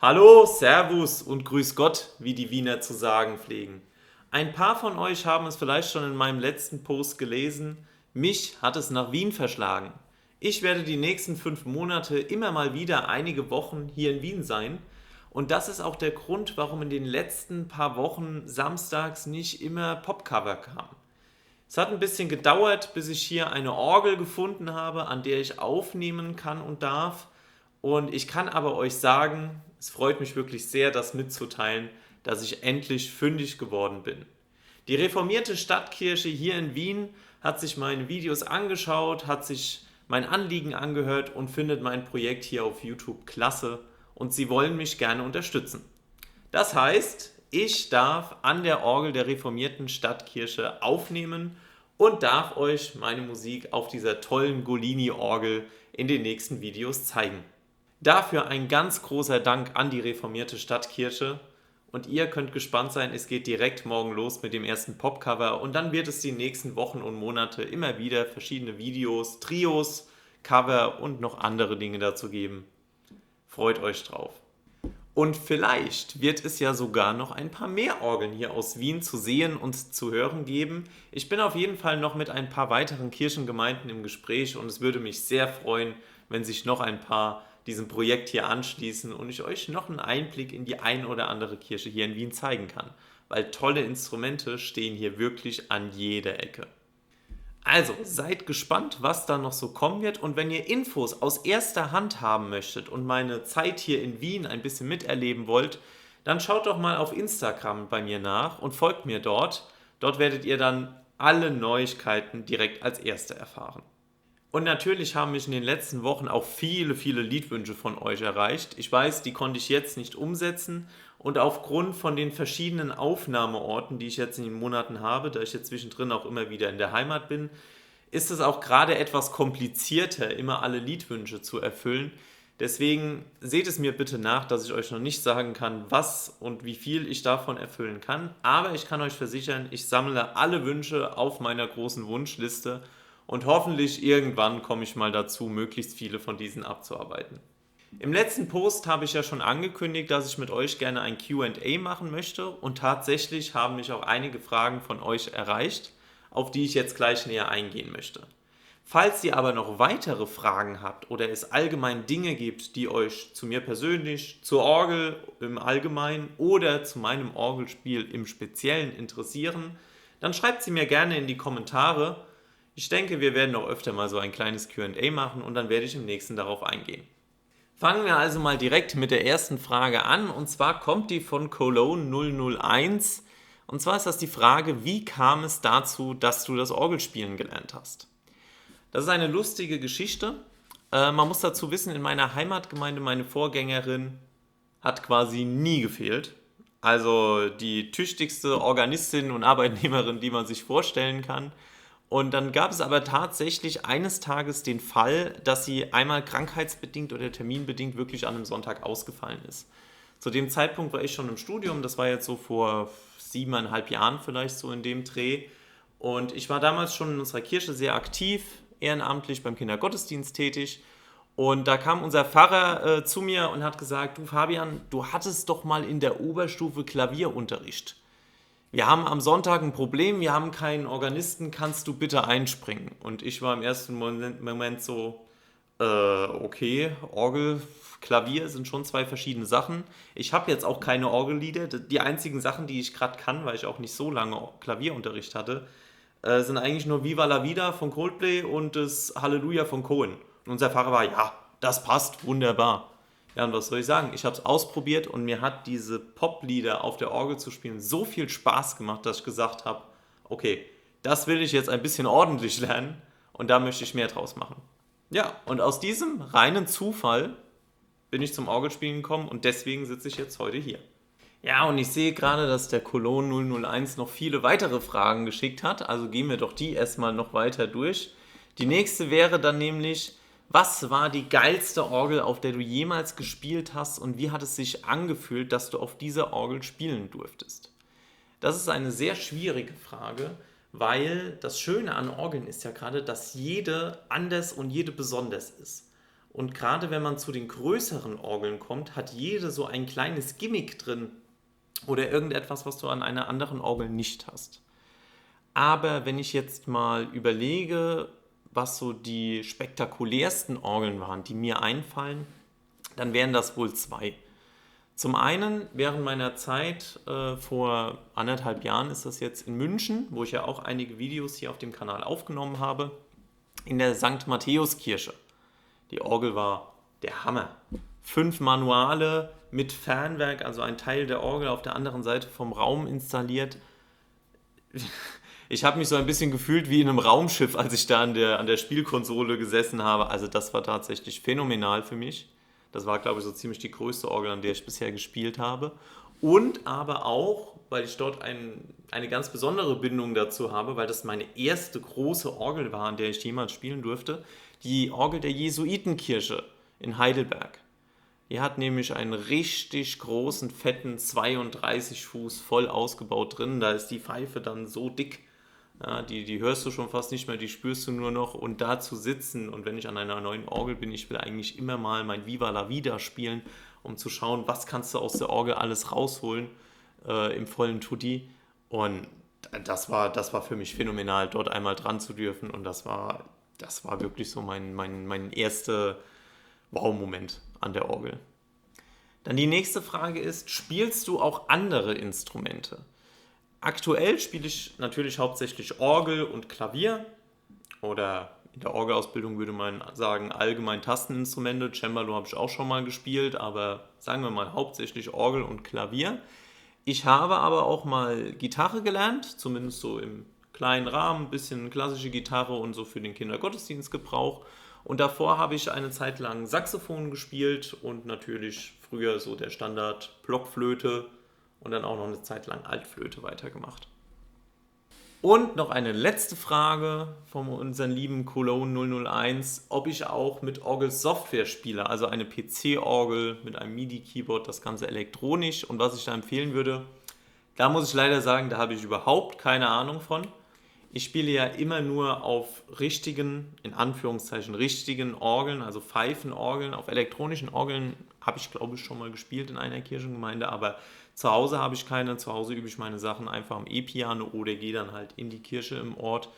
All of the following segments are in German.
Hallo, Servus und Grüß Gott, wie die Wiener zu sagen pflegen. Ein paar von euch haben es vielleicht schon in meinem letzten Post gelesen. Mich hat es nach Wien verschlagen. Ich werde die nächsten 5 Monate immer mal wieder einige Wochen hier in Wien sein. Und das ist auch der Grund, warum in den letzten paar Wochen samstags nicht immer Popcover kam. Es hat ein bisschen gedauert, bis ich hier eine Orgel gefunden habe, an der ich aufnehmen kann und darf. Und ich kann aber euch sagen, es freut mich wirklich sehr, das mitzuteilen, dass ich endlich fündig geworden bin. Die reformierte Stadtkirche hier in Wien hat sich meine Videos angeschaut, hat sich mein Anliegen angehört und findet mein Projekt hier auf YouTube klasse und sie wollen mich gerne unterstützen. Das heißt, ich darf an der Orgel der reformierten Stadtkirche aufnehmen und darf euch meine Musik auf dieser tollen Golini-Orgel in den nächsten Videos zeigen. Dafür ein ganz großer Dank an die reformierte Stadtkirche und ihr könnt gespannt sein, es geht direkt morgen los mit dem ersten Popcover und dann wird es die nächsten Wochen und Monate immer wieder verschiedene Videos, Trios, Cover und noch andere Dinge dazu geben. Freut euch drauf. Und vielleicht wird es ja sogar noch ein paar mehr Orgeln hier aus Wien zu sehen und zu hören geben. Ich bin auf jeden Fall noch mit ein paar weiteren Kirchengemeinden im Gespräch und es würde mich sehr freuen, wenn sich noch ein paar diesem Projekt hier anschließen und ich euch noch einen Einblick in die ein oder andere Kirche hier in Wien zeigen kann. Weil tolle Instrumente stehen hier wirklich an jeder Ecke. Also, seid gespannt, was da noch so kommen wird. Und wenn ihr Infos aus erster Hand haben möchtet und meine Zeit hier in Wien ein bisschen miterleben wollt, dann schaut doch mal auf Instagram bei mir nach und folgt mir dort. Dort werdet ihr dann alle Neuigkeiten direkt als Erste erfahren. Und natürlich haben mich in den letzten Wochen auch viele Liedwünsche von euch erreicht. Ich weiß, die konnte ich jetzt nicht umsetzen und aufgrund von den verschiedenen Aufnahmeorten, die ich jetzt in den Monaten habe, da ich jetzt zwischendrin auch immer wieder in der Heimat bin, ist es auch gerade etwas komplizierter, immer alle Liedwünsche zu erfüllen. Deswegen seht es mir bitte nach, dass ich euch noch nicht sagen kann, was und wie viel ich davon erfüllen kann. Aber ich kann euch versichern, ich sammle alle Wünsche auf meiner großen Wunschliste und hoffentlich irgendwann komme ich mal dazu, möglichst viele von diesen abzuarbeiten. Im letzten Post habe ich ja schon angekündigt, dass ich mit euch gerne ein Q&A machen möchte und tatsächlich haben mich auch einige Fragen von euch erreicht, auf die ich jetzt gleich näher eingehen möchte. Falls ihr aber noch weitere Fragen habt oder es allgemein Dinge gibt, die euch zu mir persönlich, zur Orgel im Allgemeinen oder zu meinem Orgelspiel im Speziellen interessieren, dann schreibt sie mir gerne in die Kommentare. Ich denke, wir werden auch öfter mal so ein kleines Q&A machen und dann werde ich im nächsten darauf eingehen. Fangen wir also mal direkt mit der ersten Frage an und zwar kommt die von Cologne 001 und zwar ist das die Frage, wie kam es dazu, dass du das Orgelspielen gelernt hast? Das ist eine lustige Geschichte. Man muss dazu wissen, in meiner Heimatgemeinde, meine Vorgängerin hat quasi nie gefehlt. Also die tüchtigste Organistin und Arbeitnehmerin, die man sich vorstellen kann. Und dann gab es aber tatsächlich eines Tages den Fall, dass sie einmal krankheitsbedingt oder terminbedingt wirklich an einem Sonntag ausgefallen ist. Zu dem Zeitpunkt war ich schon im Studium, das war jetzt so vor 7,5 Jahren vielleicht so in dem Dreh. Und ich war damals schon in unserer Kirche sehr aktiv, ehrenamtlich beim Kindergottesdienst tätig. Und da kam unser Pfarrer zu mir und hat gesagt, du Fabian, du hattest doch mal in der Oberstufe Klavierunterricht. Wir haben am Sonntag ein Problem, wir haben keinen Organisten, kannst du bitte einspringen? Und ich war im ersten Moment so, okay, Orgel, Klavier sind schon zwei verschiedene Sachen. Ich habe jetzt auch keine Orgellieder. Die einzigen Sachen, die ich gerade kann, weil ich auch nicht so lange Klavierunterricht hatte, sind eigentlich nur Viva la Vida von Coldplay und das Halleluja von Cohen. Und unser Pfarrer war, ja, das passt, wunderbar. Ja, und was soll ich sagen? Ich habe es ausprobiert und mir hat diese Poplieder auf der Orgel zu spielen so viel Spaß gemacht, dass ich gesagt habe, okay, das will ich jetzt ein bisschen ordentlich lernen und da möchte ich mehr draus machen. Ja, und aus diesem reinen Zufall bin ich zum Orgelspielen gekommen und deswegen sitze ich jetzt heute hier. Ja, und ich sehe gerade, dass der Cologne 001 noch viele weitere Fragen geschickt hat, also gehen wir doch die erstmal noch weiter durch. Die nächste wäre dann nämlich, was war die geilste Orgel, auf der du jemals gespielt hast und wie hat es sich angefühlt, dass du auf dieser Orgel spielen durftest? Das ist eine sehr schwierige Frage, weil das Schöne an Orgeln ist ja gerade, dass jede anders und jede besonders ist. Und gerade wenn man zu den größeren Orgeln kommt, hat jede so ein kleines Gimmick drin oder irgendetwas, was du an einer anderen Orgel nicht hast. Aber wenn ich jetzt mal überlege, was so die spektakulärsten Orgeln waren, die mir einfallen, dann wären das wohl zwei. Zum einen, während meiner Zeit vor 1,5 Jahren ist das jetzt in München, wo ich ja auch einige Videos hier auf dem Kanal aufgenommen habe, in der St. Matthäuskirche. Die Orgel war der Hammer. 5 Manuale mit Fernwerk, also ein Teil der Orgel auf der anderen Seite vom Raum installiert. Ich habe mich so ein bisschen gefühlt wie in einem Raumschiff, als ich da an der Spielkonsole gesessen habe. Also das war tatsächlich phänomenal für mich. Das war, glaube ich, so ziemlich die größte Orgel, an der ich bisher gespielt habe. Und aber auch, weil ich dort eine ganz besondere Bindung dazu habe, weil das meine erste große Orgel war, an der ich jemals spielen durfte, die Orgel der Jesuitenkirche in Heidelberg. Die hat nämlich einen richtig großen, fetten 32 Fuß voll ausgebaut drin. Da ist die Pfeife dann so dick, ja, die hörst du schon fast nicht mehr, die spürst du nur noch. Und da zu sitzen und wenn ich an einer neuen Orgel bin, ich will eigentlich immer mal mein Viva la Vida spielen, um zu schauen, was kannst du aus der Orgel alles rausholen im vollen Tutti. Und das war für mich phänomenal, dort einmal dran zu dürfen. Und das war wirklich so mein erster Wow-Moment an der Orgel. Dann die nächste Frage ist, spielst du auch andere Instrumente? Aktuell spiele ich natürlich hauptsächlich Orgel und Klavier oder in der Orgelausbildung würde man sagen allgemein Tasteninstrumente. Cembalo habe ich auch schon mal gespielt, aber sagen wir mal hauptsächlich Orgel und Klavier. Ich habe aber auch mal Gitarre gelernt, zumindest so im kleinen Rahmen, ein bisschen klassische Gitarre und so für den Kindergottesdienstgebrauch. Und davor habe ich eine Zeit lang Saxophon gespielt und natürlich früher so der Standard Blockflöte und dann auch noch eine Zeit lang Altflöte weitergemacht. Und noch eine letzte Frage von unserem lieben Cologne 001, ob ich auch mit Orgelsoftware spiele, also eine PC-Orgel mit einem MIDI-Keyboard, das Ganze elektronisch. Und was ich da empfehlen würde, da muss ich leider sagen, da habe ich überhaupt keine Ahnung von. Ich spiele ja immer nur auf richtigen, in Anführungszeichen richtigen Orgeln, also Pfeifenorgeln. Auf elektronischen Orgeln habe ich, glaube ich, schon mal gespielt in einer Kirchengemeinde, aber zu Hause habe ich keine. Zu Hause übe ich meine Sachen einfach am E-Piano oder gehe dann halt in die Kirche im Ort.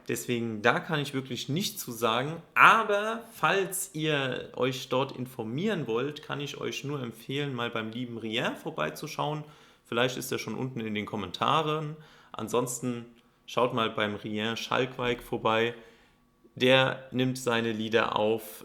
Deswegen, da kann ich wirklich nichts zu sagen. Aber falls ihr euch dort informieren wollt, kann ich euch nur empfehlen, mal beim lieben Rien vorbeizuschauen. Vielleicht ist er schon unten in den Kommentaren. Ansonsten schaut mal beim Rien Schalkwijk vorbei. Der nimmt seine Lieder auf,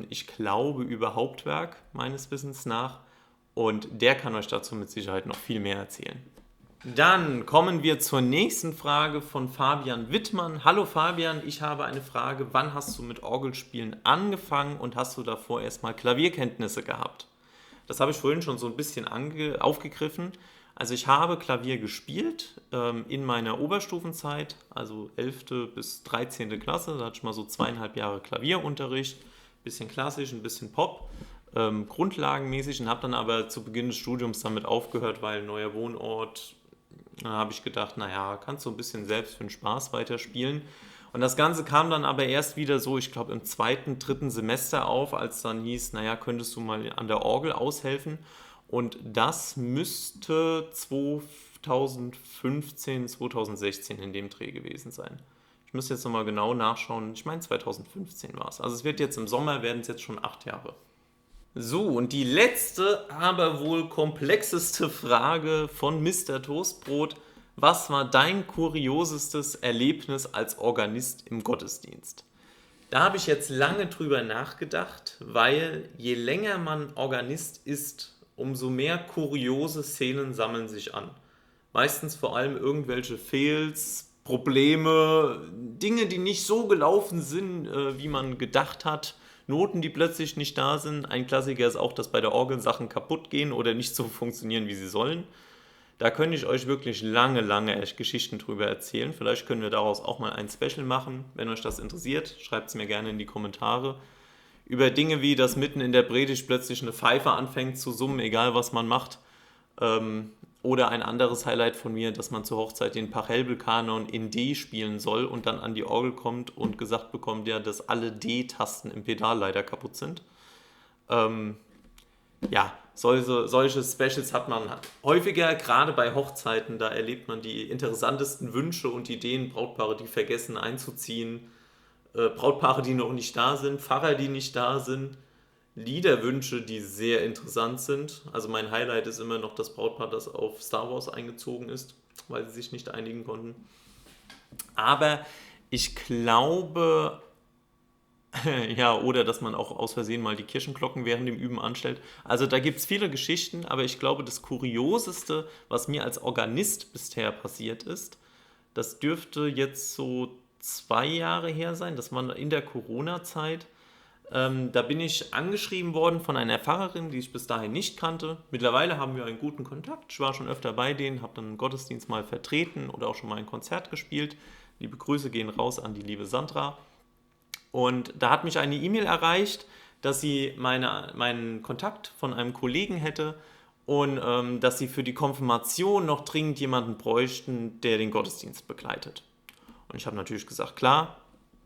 ich glaube, über Hauptwerk meines Wissens nach. Und der kann euch dazu mit Sicherheit noch viel mehr erzählen. Dann kommen wir zur nächsten Frage von Fabian Wittmann. Hallo Fabian, ich habe eine Frage. Wann hast du mit Orgelspielen angefangen und hast du davor erstmal Klavierkenntnisse gehabt? Das habe ich vorhin schon so ein bisschen aufgegriffen. Also ich habe Klavier gespielt in meiner Oberstufenzeit, also 11. bis 13. Klasse. Da hatte ich mal so 2,5 Jahre Klavierunterricht, ein bisschen klassisch, ein bisschen Pop, grundlagenmäßig und habe dann aber zu Beginn des Studiums damit aufgehört, weil neuer Wohnort, da habe ich gedacht, naja, kannst du ein bisschen selbst für den Spaß weiterspielen. Und das Ganze kam dann aber erst wieder so, ich glaube im 2., 3. Semester auf, als dann hieß, naja, könntest du mal an der Orgel aushelfen. Und das müsste 2015, 2016 in dem Dreh gewesen sein. Ich müsste jetzt nochmal genau nachschauen. Ich meine 2015 war es. Also es wird jetzt im Sommer, werden es jetzt schon 8 Jahre. So, und die letzte, aber wohl komplexeste Frage von Mr. Toastbrot. Was war dein kuriosestes Erlebnis als Organist im Gottesdienst? Da habe ich jetzt lange drüber nachgedacht, weil je länger man Organist ist, umso mehr kuriose Szenen sammeln sich an. Meistens vor allem irgendwelche Fails, Probleme, Dinge, die nicht so gelaufen sind, wie man gedacht hat. Noten, die plötzlich nicht da sind. Ein Klassiker ist auch, dass bei der Orgel Sachen kaputt gehen oder nicht so funktionieren, wie sie sollen. Da könnte ich euch wirklich lange Geschichten drüber erzählen. Vielleicht können wir daraus auch mal ein Special machen. Wenn euch das interessiert, schreibt es mir gerne in die Kommentare. Über Dinge wie, dass mitten in der Predigt plötzlich eine Pfeife anfängt zu summen, egal was man macht. Oder ein anderes Highlight von mir, dass man zur Hochzeit den Pachelbel-Kanon in D spielen soll und dann an die Orgel kommt und gesagt bekommt, ja, dass alle D-Tasten im Pedal leider kaputt sind. Ja, solche Specials hat man häufiger, gerade bei Hochzeiten. Da erlebt man die interessantesten Wünsche und Ideen. Brautpaare, die vergessen einzuziehen, Brautpaare, die noch nicht da sind, Pfarrer, die nicht da sind, Liederwünsche, die sehr interessant sind. Also mein Highlight ist immer noch das Brautpaar, das auf Star Wars eingezogen ist, weil sie sich nicht einigen konnten. Aber ich glaube, ja, oder dass man auch aus Versehen mal die Kirchenglocken während dem Üben anstellt. Also da gibt es viele Geschichten, aber ich glaube, das Kurioseste, was mir als Organist bisher passiert ist, das dürfte jetzt so 2 Jahre her sein, das war in der Corona-Zeit. Da bin ich angeschrieben worden von einer Pfarrerin, die ich bis dahin nicht kannte. Mittlerweile haben wir einen guten Kontakt. Ich war schon öfter bei denen, habe dann einen Gottesdienst mal vertreten oder auch schon mal ein Konzert gespielt. Liebe Grüße gehen raus an die liebe Sandra. Und da hat mich eine E-Mail erreicht, dass sie meinen Kontakt von einem Kollegen hätte und dass sie für die Konfirmation noch dringend jemanden bräuchten, der den Gottesdienst begleitet. Und ich habe natürlich gesagt, klar,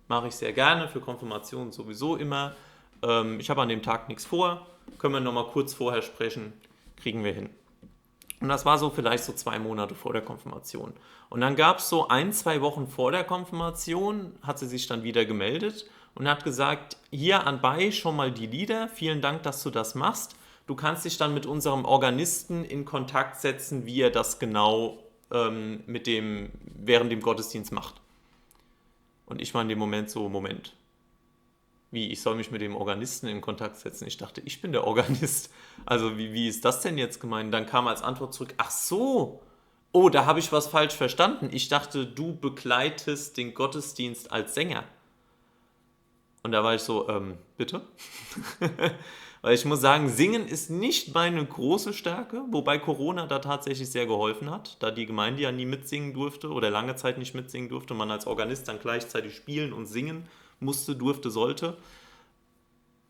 mache ich sehr gerne, für Konfirmation sowieso immer. Ich habe an dem Tag nichts vor, können wir nochmal kurz vorher sprechen, kriegen wir hin. Und das war so vielleicht so 2 Monate vor der Konfirmation. Und dann gab es so 1, 2 Wochen vor der Konfirmation, hat sie sich dann wieder gemeldet und hat gesagt, hier anbei schon mal die Lieder, vielen Dank, dass du das machst. Du kannst dich dann mit unserem Organisten in Kontakt setzen, wie er das genau während dem Gottesdienst macht. Und ich war in dem Moment so, Moment, wie, ich soll mich mit dem Organisten in Kontakt setzen? Ich dachte, ich bin der Organist. Also wie ist das denn jetzt gemeint? Dann kam als Antwort zurück, ach so, oh, da habe ich was falsch verstanden. Ich dachte, du begleitest den Gottesdienst als Sänger. Und da war ich so, bitte? Weil ich muss sagen, Singen ist nicht meine große Stärke, wobei Corona da tatsächlich sehr geholfen hat, da die Gemeinde ja nie mitsingen durfte oder lange Zeit nicht mitsingen durfte, man als Organist dann gleichzeitig spielen und singen musste, durfte, sollte,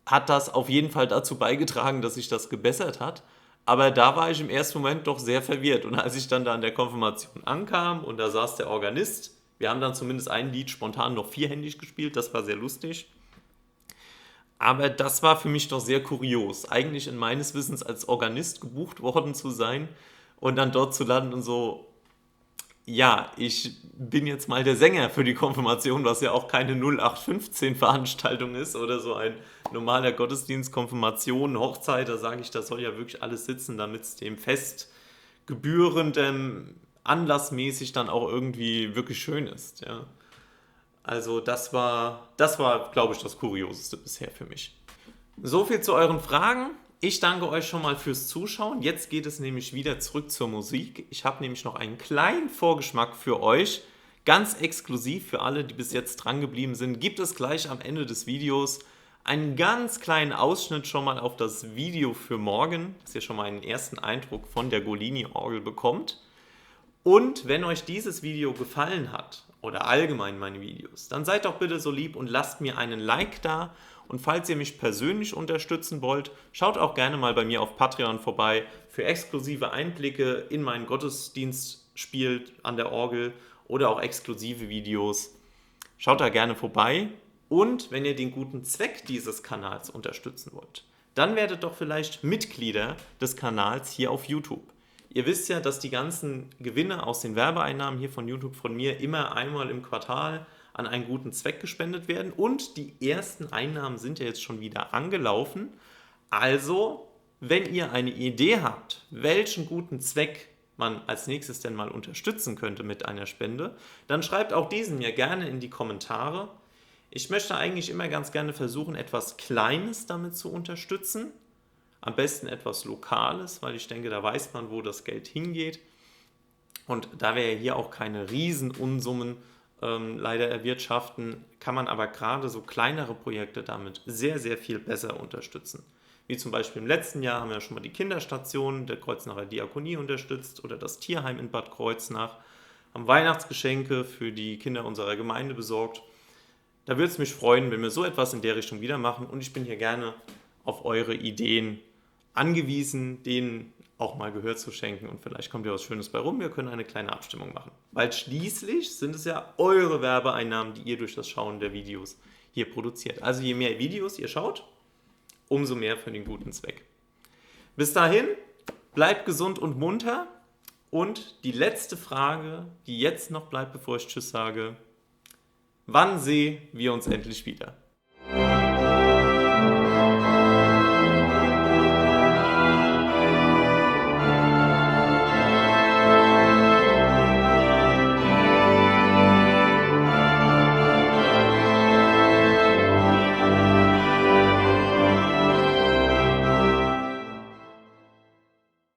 hat das auf jeden Fall dazu beigetragen, dass sich das gebessert hat. Aber da war ich im ersten Moment doch sehr verwirrt. Und als ich dann da an der Konfirmation ankam und da saß der Organist, wir haben dann zumindest ein Lied spontan noch vierhändig gespielt, das war sehr lustig. Aber das war für mich doch sehr kurios, eigentlich in meines Wissens als Organist gebucht worden zu sein und dann dort zu landen und so, ja, ich bin jetzt mal der Sänger für die Konfirmation, was ja auch keine 0815-Veranstaltung ist oder so ein normaler Gottesdienst, Konfirmation, Hochzeit, da sage ich, da soll ja wirklich alles sitzen, damit es dem Fest gebührend, anlassmäßig dann auch irgendwie wirklich schön ist, ja. Also das war, glaube ich, das Kurioseste bisher für mich. So viel zu euren Fragen. Ich danke euch schon mal fürs Zuschauen. Jetzt geht es nämlich wieder zurück zur Musik. Ich habe nämlich noch einen kleinen Vorgeschmack für euch. Ganz exklusiv für alle, die bis jetzt dran geblieben sind, gibt es gleich am Ende des Videos einen ganz kleinen Ausschnitt schon mal auf das Video für morgen, dass ihr schon mal einen ersten Eindruck von der Golini-Orgel bekommt. Und wenn euch dieses Video gefallen hat, oder allgemein meine Videos, dann seid doch bitte so lieb und lasst mir einen Like da. Und falls ihr mich persönlich unterstützen wollt, schaut auch gerne mal bei mir auf Patreon vorbei für exklusive Einblicke in meinen Gottesdienstspiel an der Orgel oder auch exklusive Videos. Schaut da gerne vorbei. Und wenn ihr den guten Zweck dieses Kanals unterstützen wollt, dann werdet doch vielleicht Mitglieder des Kanals hier auf YouTube. Ihr wisst ja, dass die ganzen Gewinne aus den Werbeeinnahmen hier von YouTube von mir immer einmal im Quartal an einen guten Zweck gespendet werden. Und die ersten Einnahmen sind ja jetzt schon wieder angelaufen. Also, wenn ihr eine Idee habt, welchen guten Zweck man als nächstes denn mal unterstützen könnte mit einer Spende, dann schreibt auch diesen mir gerne in die Kommentare. Ich möchte eigentlich immer ganz gerne versuchen, etwas Kleines damit zu unterstützen. Am besten etwas Lokales, weil ich denke, da weiß man, wo das Geld hingeht. Und da wir ja hier auch keine Riesenunsummen leider erwirtschaften, kann man aber gerade so kleinere Projekte damit sehr, sehr viel besser unterstützen. Wie zum Beispiel im letzten Jahr haben wir schon mal die Kinderstation der Kreuznacher Diakonie unterstützt oder das Tierheim in Bad Kreuznach, haben Weihnachtsgeschenke für die Kinder unserer Gemeinde besorgt. Da würde es mich freuen, wenn wir so etwas in der Richtung wieder machen und ich bin hier gerne auf eure Ideen angewiesen, denen auch mal Gehör zu schenken und vielleicht kommt ja was Schönes bei rum. Wir können eine kleine Abstimmung machen. Weil schließlich sind es ja eure Werbeeinnahmen, die ihr durch das Schauen der Videos hier produziert. Also je mehr Videos ihr schaut, umso mehr für den guten Zweck. Bis dahin, bleibt gesund und munter. Und die letzte Frage, die jetzt noch bleibt, bevor ich Tschüss sage: Wann sehen wir uns endlich wieder?